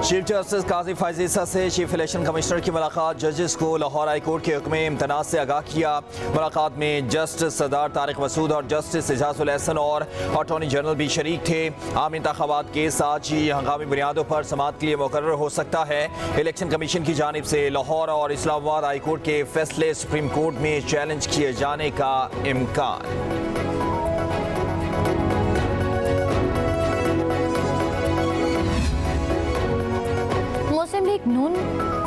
Chief justice काजी फैज़ ईसा से chief election commissioner की मुलाकात। जजेस को लाहौर हाई कोर्ट के हुक्म इम्तनाज़ से आगाह किया। मुलाकात में जस्टिस सरदार तारिक मसूद और जस्टिस एजाजुल एहसन और अटॉर्नी जनरल भी शरीक थे। आम इंतखाबात के साथ ही हंगामी बुनियादों पर समाअत के लिए मुकर्रर हो सकता है। इलेक्शन कमीशन की जानिब से लाहौर और इस्लामाबाद हाई कोर्ट के फैसले सुप्रीम कोर्ट में चैलेंज किए जाने का इम्कान। मुस्लिम लीग नून,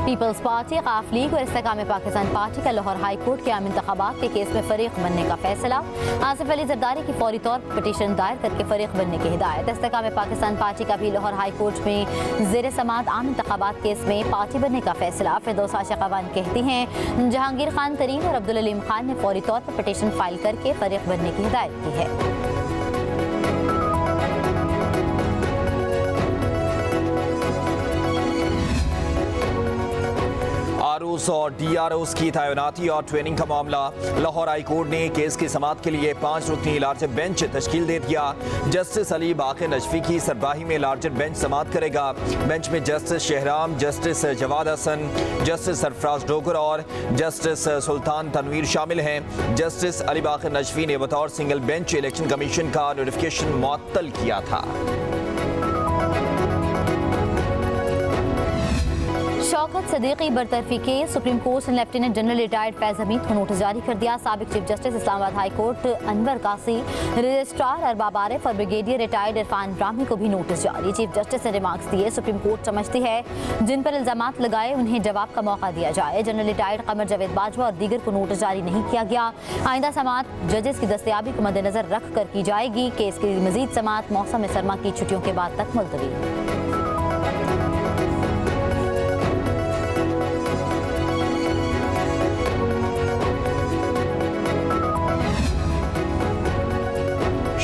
पीपल्स पार्टी, काफ लीग और इस्तेकाम पाकिस्तान पार्टी का लाहौर हाई कोर्ट के आम इंतखाबात के केस में फरीक बनने का फैसला। आसिफ अली जरदारी की फौरी तौर पर पिटीशन दायर करके फरीक बनने की हिदायत। इस्तेकाम पाकिस्तान पार्टी का भी लाहौर हाई कोर्ट में ज़ेर समाअत आम इंतखाबात केस में पार्टी बनने का फैसला। फिरदौस आशा कवान कहती हैं जहांगीर खान तरीन और अब्दुल अलीम खान ने फौरी तौर पर पिटीशन फाइल करके फरीक बनने की हिदायत की है। आरओस और डीआरओस की तैनाती और ट्रेनिंग का मामला। लाहौर हाई कोर्ट ने केस की समाअत के लिए 5 रुकनी लार्जर बेंच तश्कील दे दिया। जस्टिस अली बाक़िर नजफी की सरबराही में लार्जर बेंच समाअत करेगा। बेंच में justice Shahram, justice Jawad Hassan, justice Sarfaraz Dogar और जस्टिस सुल्तान तनवीर शामिल हैं। जस्टिस अली बाक़िर नजफी ने बतौर सिंगल बेंच इलेक्शन कमीशन का नोटिफिकेशन मुअत्तल किया था। शौकत सदीकी बरतरफी केस। सुप्रीम कोर्ट ने lieutenant general retired Faiz Hameed को नोटिस जारी कर दिया। साबिक chief justice Islamabad high court Anwar Kasi, registrar Arbab Arif और ब्रिगेडियर रिटायर्ड इरफान ब्राह्मी को भी नोटिस जारी। चीफ जस्टिस ने रिमार्क्स दिए। सुप्रीम कोर्ट समझती है जिन पर इल्जामात लगाए उन्हें जवाब का मौका दिया जाए। जनरल रिटायर्ड कमर जावेद बाजवा और दीगर को नोटिस जारी नहीं किया गया। आइंदा समाअत जजेस की दस्तयाबी को मद्देनजर रख कर की जाएगी। केस की मजीद समाअत मौसम सरमा की छुट्टियों के बाद तक मुलतवी।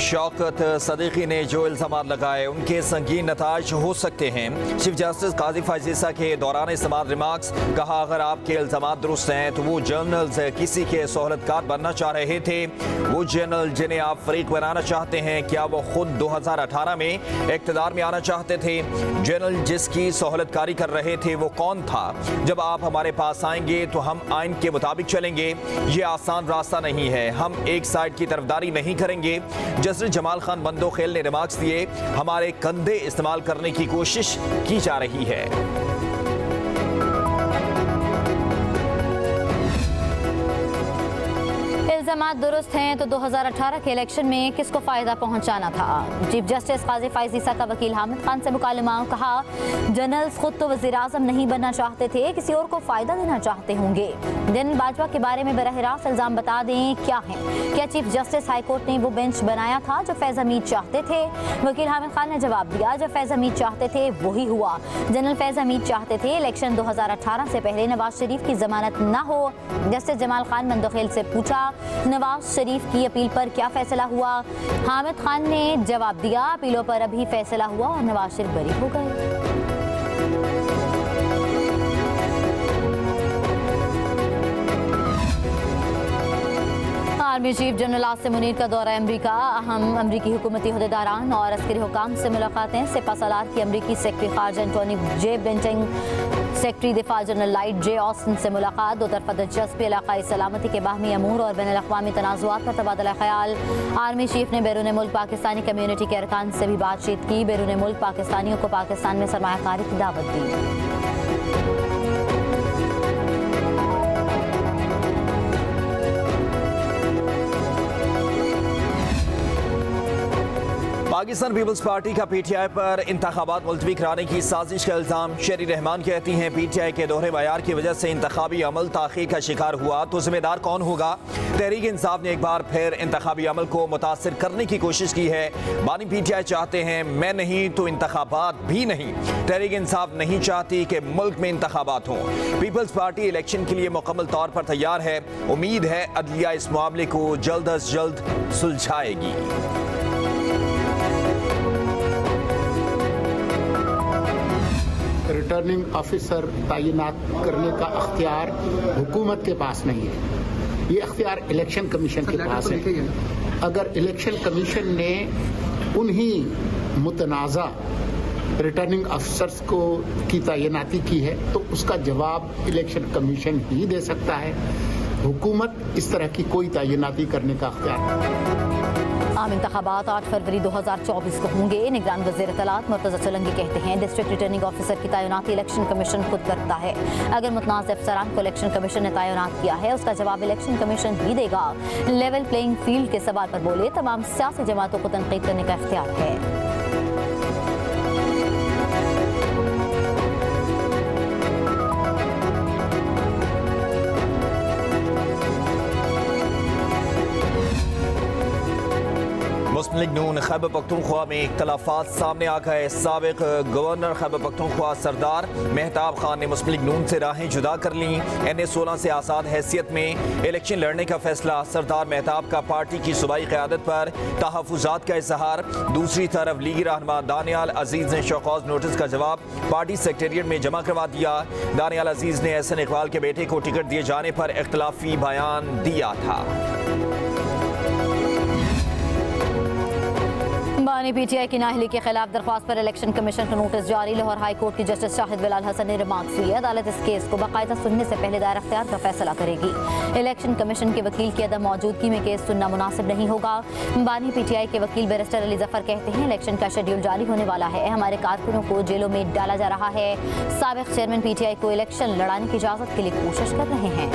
शौकत सदीकी ने जो इल्जामात लगाए उनके संगीन नताइज हो सकते हैं। चीफ जस्टिस काजी फैज़ ईसा के दौरान इस्तेमाल रिमार्क्स। कहा अगर आपके इल्जामात दुरुस्त हैं तो वो जर्नल्स किसी के सहूलतकार बनना चाह रहे थे। वो जर्नल जिन्हें आप फरीक बनाना चाहते हैं, क्या वो खुद 2018 में इक़्तिदार में आना चाहते थे? जर्नल जिसकी सहूलतकारी कर रहे थे वो कौन था? जब आप हमारे पास आएंगे तो हम आइन के मुताबिक चलेंगे। ये आसान रास्ता नहीं है। हम एक साइड की तरफदारी नहीं करेंगे। जस्टिस जमाल खान बंदोखेल ने रिमार्क्स दिए। हमारे कंधे इस्तेमाल करने की कोशिश की जा रही है। इल्जामात दुरुस्त हैं तो 2018 के इलेक्शन में किसको फायदा पहुंचाना था? चीफ जस्टिस काजी फैज़ ईसा का वकील हामिद खान से मुकालमा। कहा जनरल्स खुद तो वज़ीर आज़म नहीं बनना चाहते थे, किसी और को फायदा देना चाहते होंगे। जनरल बाजवा के बारे में बरह रास्त इल्जाम बता दें क्या है? क्या चीफ जस्टिस हाई कोर्ट ने वो बेंच बनाया था जो फैज़ हमीद चाहते थे? वकील हामिद खान ने जवाब दिया जब फैज़ हमीद चाहते थे वही हुआ। जनरल फैज़ हमीद चाहते थे इलेक्शन 2018 से पहले नवाज शरीफ की जमानत न हो। जस्टिस जमाल खान बंदोखेल से पूछा नवाज शरीफ की अपील पर क्या फैसला हुआ? हामिद खान ने जवाब दिया अपीलों पर अभी फैसला हुआ और नवाज शरीफ बरी हो गए। Army chief general Asim Munir का दौरा अमरीका। अहम अमरीकी हुकूमती अहदेदारान और अस्करी हुकाम से मुलाकातें। सिपह सालार की अमरीकी सेक्रेटरी खारजा एंटोनी जे ब्लिंकन, सेक्रेटरी दिफा जनरल लाइट जे ऑस्टिन से मुलाकात। दो तरफा दिलचस्पी, इलाकाई सलामती के बाहमी अमूर और बैनुल अक़वामी तनाज़ुआत का तबादला ख्याल। आर्मी चीफ ने बैरून मुल्क पाकिस्तानी कम्यूनिटी के अरकान से भी बातचीत की। बैरून मुल्क पाकिस्तानियों को पाकिस्तान में सरमायाकारी की दावत दी। पाकिस्तान पीपल्स पार्टी का पीटीआई पर इंतखाबात मुलतवी कराने की साजिश का इल्जाम। शेरी रहमान कहती हैं पीटीआई के दोहरे मयार की वजह से इंतखाबी अमल ताख़ीर का शिकार हुआ तो जिम्मेदार कौन होगा? तहरीक इंसाफ ने एक बार फिर इंतखाबी अमल को मुतासर करने की कोशिश की है। बानी पीटीआई चाहते हैं मैं नहीं तो इंतखाबात भी नहीं। तहरीक इंसाफ नहीं चाहती कि मुल्क में इंतखाबात हों। पीपल्स पार्टी इलेक्शन के लिए मुकम्मल तौर पर तैयार है। उम्मीद है अदलिया इस मामले को जल्द अज जल्द सुलझाएगी। रिटर्निंग ऑफिसर तैनात करने का अख्तियार हुकूमत के पास नहीं है, ये अख्तियार इलेक्शन कमीशन के पास है। अगर इलेक्शन कमीशन ने उन्हीं मुतनाज़ा रिटर्निंग अफसर्स को की तैनाती की है तो उसका जवाब इलेक्शन कमीशन ही दे सकता है। हुकूमत इस तरह की कोई तैनाती करने का अख्तियार नहीं। आम इंतखाबात 8 फरवरी 2024 को होंगे। निगरान वज़ीर इत्तलात मुर्तज़ा चुलंगी कहते हैं डिस्ट्रिक्ट रिटर्निंग ऑफिसर की तैनाती इलेक्शन कमीशन खुद करता है। अगर मुतनाज़ अफसरान को इलेक्शन कमीशन ने तैनात किया है उसका जवाब इलेक्शन कमीशन ही देगा। लेवल प्लेइंग फील्ड के सवाल पर बोले तमाम सियासी जमातों को तनकीद करने का इख्तियार है। मुस्लिम लीग नून खैबर पख्तूनख्वा में इख्तलाफात सामने आ गए। साबिक गवर्नर खैबर पख्तूनख्वा सरदार मेहताब खान ने मुस्लिम लीग नून से राहें जुदा कर लीं। NA-16 से आज़ाद हैसियत में इलेक्शन लड़ने का फैसला। सरदार मेहताब का पार्टी की सूबाई क़यादत पर तहफ़्फ़ुज़ात का इज़हार। दूसरी तरफ लीगी रहनुमा दानियाल अजीज़ ने शौकौज़ नोटिस का जवाब पार्टी सेक्रेटेरिएट में जमा करवा दिया। दानियाल अजीज़ ने एहसन इकबाल के बेटे को टिकट दिए जाने पर इख्तलाफी बयान दिया था। बानी PTI की नाअहली के खिलाफ दरख्वास्त पर इलेक्शन कमीशन का नोटिस जारी। लाहौर हाई कोर्ट की जस्टिस शाहिद बिलाल हसन ने रिमार्क्स दिए। अदालत इस केस को बाकायदा सुनने से पहले दायर अख्तियार का फैसला करेगी। इलेक्शन कमीशन के वकील की अदम मौजूदगी में केस सुनना मुनासिब नहीं होगा। बानी PTI के वकील बैरिस्टर अली जफर कहते हैं इलेक्शन का शेड्यूल जारी होने वाला है। हमारे कारकुनों को जेलों में डाला जा रहा है। साबिक चेयरमैन PTI को इलेक्शन लड़ाने की इजाजत के लिए कोशिश कर रहे हैं।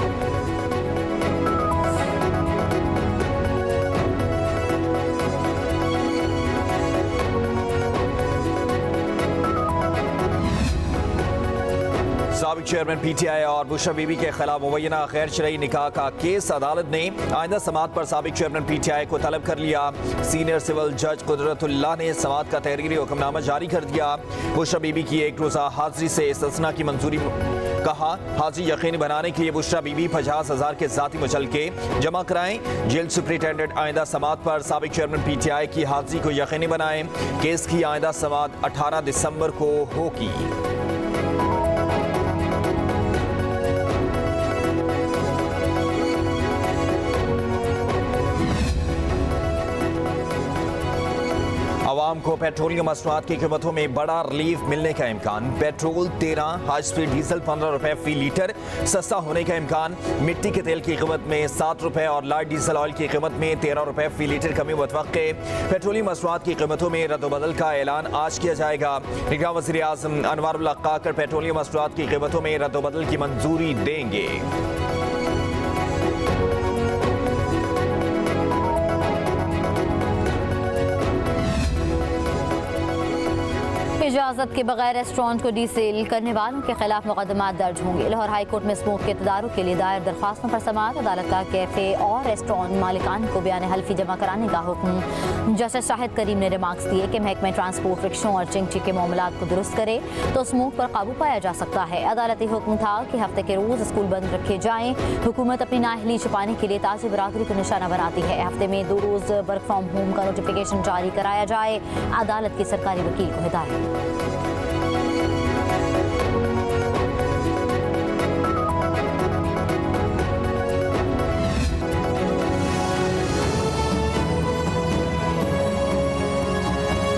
साबिक चेयरमैन PTI और बुशरा बीबी के खिलाफ मुबैना गैर शरई निकाह का केस। अदालत ने आइंदा समाअत पर साबिक चेयरमैन PTI को तलब कर लिया। सीनियर सिविल जज कुदरतुल्लाह ने समाअत का तहरीरी हुक्मनामा जारी कर दिया। बुशरा बीबी की एक रोज़ा हाजिरी से इस्तिस्ना की मंजूरी। कहा हाजिरी यकीनी बनाने के लिए बुशरा बीबी 50,000 के ज़ाती मुचलके जमा कराएं। जेल सुपरिटेंडेंट आइंदा समाअत पर साबिक चेयरमैन PTI की हाजिरी को यकीनी बनाएं। केस की आइंदा समाअत 18 दिसंबर को होगी। आवाम को पेट्रोलियम मसनूआत की कीमतों में बड़ा रिलीफ मिलने का इम्कान। पेट्रोल 13, हाई स्पीड डीजल 15 रुपए फी लीटर सस्ता होने का इम्कान। मिट्टी के तेल की कीमत में 7 रुपए और लाइट डीजल ऑयल की कीमत में 13 रुपए फी लीटर कमी मुतवक्के। पेट्रोलियम मसनूआत की कीमतों में रद्दबदल का ऐलान आज किया जाएगा। निगरान वज़ीर आज़म अनवारुल हक काकर पेट्रोलियम मसनूआत की कीमतों में रद्दबदल की मंजूरी देंगे। इजाजत के बगैर रेस्टोरेंट को डीसील करने वालों के खिलाफ मुकदमा दर्ज होंगे। लाहौर हाई कोर्ट में स्मोक के तदारुक के लिए दायर दरख्वास्तों पर समाअत। अदालत का कैफे और रेस्टोरेंट मालिकान को बयान हल्फी जमा कराने का हुक्म। जस्टिस शाहिद करीम ने रिमार्क्स दिए कि महकमा ट्रांसपोर्ट रिक्शों और चिंगची के मामलात को दुरुस्त करे तो स्मोक पर काबू पाया जा सकता है। अदालती हुक्म था कि हफ्ते के रोज स्कूल बंद रखे जाएं। हुकूमत अपनी नाअहली छुपाने के लिए ताजी बरादरी को निशाना बनाती है। हफ्ते में 2 रोज वर्क फ्रॉम होम का नोटिफिकेशन जारी कराया जाए। अदालत की सरकारी वकील को हिदायत।